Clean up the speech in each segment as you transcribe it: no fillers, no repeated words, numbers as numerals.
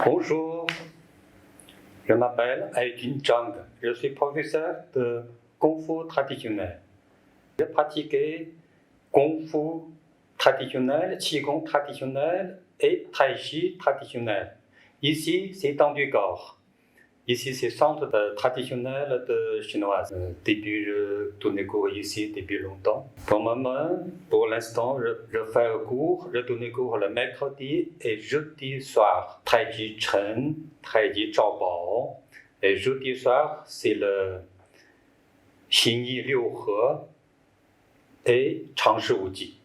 Bonjour, je m'appelle Aijin Zhang, je suis professeur de Kung Fu traditionnel. J'ai pratiqué Kung Fu traditionnel, Qigong traditionnel et Tai Chi traditionnel. Ici, c'est dans du corps. Ici, c'est le centre traditionnel de chinoise. Depuis, je tournais cours ici depuis longtemps. Pour le moment, pour l'instant, je fais un cours. Je tourne cours le mercredi et jeudi soir. Tai Chi Chen, Tai Chi Zhao Bao. Et jeudi soir, c'est le Xin Yi Liu He et Chang Shi Wu Ji.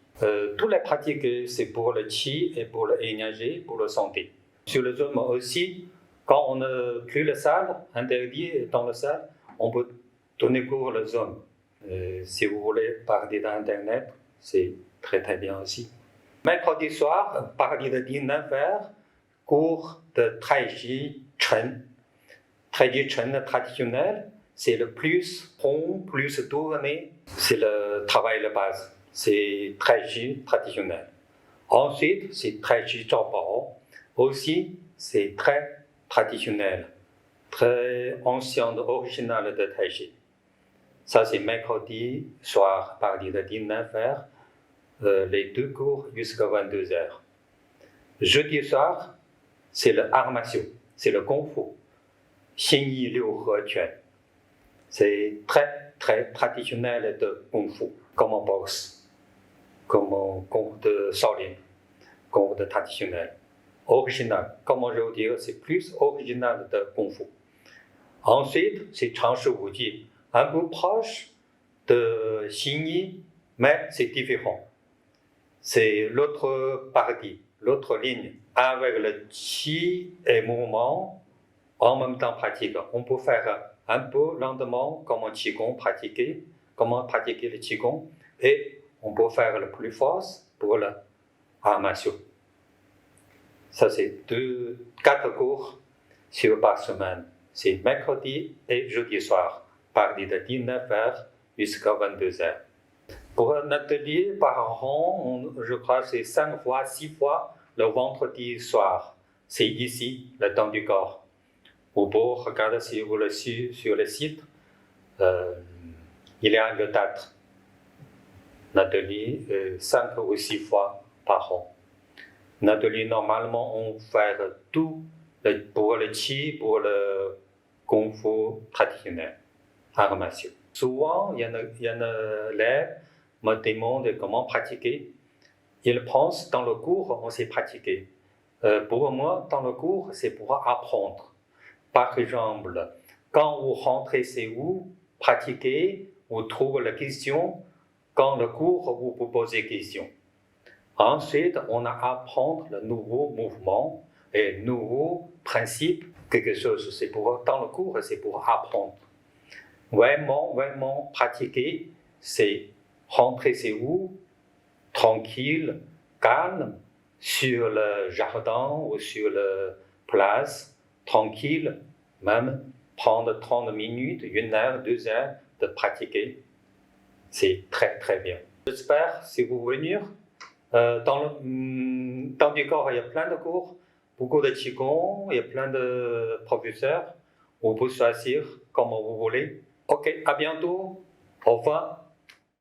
Toutes les pratiques, c'est pour le qi et pour l'énergie, pour la santé. Sur le Zoom aussi, quand on n'a plus la salle, interdit dans la salle, on peut donner cours le Zoom. Si vous voulez parler d'Internet, c'est très très bien aussi. Mercredi soir, partir de 19h, cours de Tai Chi Chen. Tai Chi Chen traditionnel, c'est le plus rond, plus tourné, c'est le travail de base. C'est Tai Chi traditionnel. Ensuite, c'est Tai Chi Zhao Bao. Aussi, c'est très traditionnel, très ancien, original de Tai Chi. Ça, c'est mercredi soir, à partir de 19h, les deux cours jusqu'à 22h. Jeudi soir, c'est le art martiaux, c'est le Kung Fu. Xin Yi Liu He Quan. C'est très, très traditionnel de Kung Fu, comme en boxe, comme en Kung Fu de Shaolin, Kung Fu de traditionnel. Original, comment je veux dire, c'est plus original de Kung Fu. Ensuite, c'est Chang Shi Wu Ji, un peu proche de Xin Yi, mais c'est différent. C'est l'autre partie, l'autre ligne, avec le qi et mouvement en même temps pratique. On peut faire un peu lentement, comme en Qigong pratiquer, comment pratiquer le Qigong, et on peut faire le plus fort pour l'art martiaux. Ça, c'est 4 cours par semaine. C'est mercredi et jeudi soir, à partir de 19h jusqu'à 22h. Pour un atelier par an, je crois que c'est 5 fois, 6 fois le vendredi soir. C'est ici, le temps du corps. Vous pouvez regarder si vous le suivez sur le site. Il y a le date. L'atelier 5 ou 6 fois par an. L'atelier, normalement, on fait tout pour le qi, pour le Kung Fu traditionnel, arts martiaux. Souvent, il y en a élèves me demandent comment pratiquer. Ils pensent dans le cours, on sait pratiquer. Pour moi, dans le cours, c'est pour apprendre. Par exemple, quand vous rentrez chez vous, pratiquez, vous trouvez la question. Quand le cours, vous posez question. Ensuite, on a à apprendre le nouveau mouvement et nouveau principe. Quelque chose, c'est pour dans le cours, c'est pour apprendre. Vraiment pratiquer, c'est rentrer chez vous, tranquille, calme, sur le jardin ou sur la place, tranquille, même prendre 30 minutes, 1 heure, 2 heures de pratiquer. C'est très très bien. J'espère, si vous venez, dans du corps, il y a plein de cours, beaucoup de Qigong, il y a plein de professeurs. Vous pouvez choisir comme vous voulez. Ok, à bientôt. Au revoir.